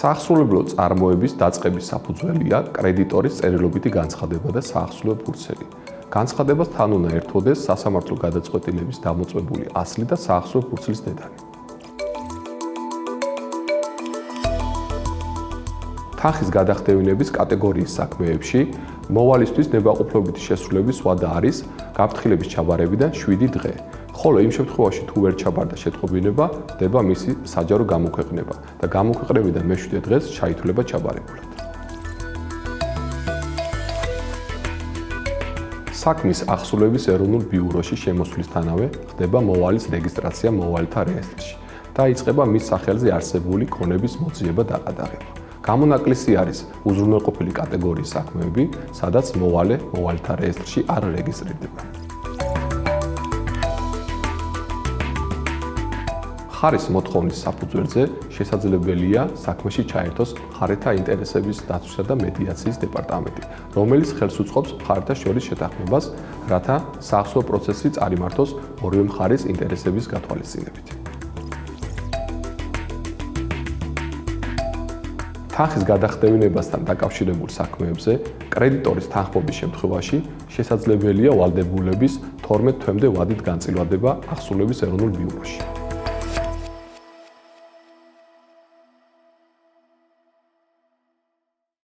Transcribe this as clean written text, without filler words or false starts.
საახსრულებლო წარმოების დაწყების საფუძველია კრედიტორის წერილობითი განცხადება და საახსრულო ფურცელი. განცხადებას თან უნდა ერთვოდეს სასამართლო გადაწყვეტილების დამოწმებული ასლი და საახსრულო ფურცლის დედანი. თანხის გადახდევინების კატეგორიის საქმეებში მოვალისთვის ნებაყოფლობითი შესრულების ვადა არის გაფრთხილების ჩაბარებიდან 7 დღე. ხოლო იმ შემთხვევაში თუ ვერ ჩაბარდა შეტყობინება, ხდება მისი საჯარო გამოქვეყნება და გამოქვეყნებიდან მე-7 დღეს ჩაითვლება ჩაბარებულად. საქმის ახსულების ეროვნულ ბიუროში შემოსვლისთანავე ხდება მოვალის რეგისტრაცია მოვალთა რეესტრში და იწყება მის სახელზე არსებული ქონების მოძიება და ყადაღება. გამონაკლისი არის უზრუნველყოფილი კატეგორიის საქმეები, სადაც მოვალე მოვალთა რეესტრში არ რეგისტრირდება. ხარის მოთხოვნის საფუძველზე შესაძლებელია საქმეში ჩაერთოს მხარეთა ინტერესების დაცვისა და მედიაციის დეპარტამენტი, რომელიც ხელს უწყობს მხარეთა შორის შეთანხმებას, რათა საახსოვო პროცესი წარიმართოს ორივე მხარის ინტერესების გათვალისწინებით. თანხის გადახდევინებასთან დაკავშირებულ საქმეებზე კრედიტორის თანხმობის შემთხვევაში შესაძლებელია ვალდებულების 12 თვემდე ვადით განწილვადება ახსულების ეროვნულ ბიუროში.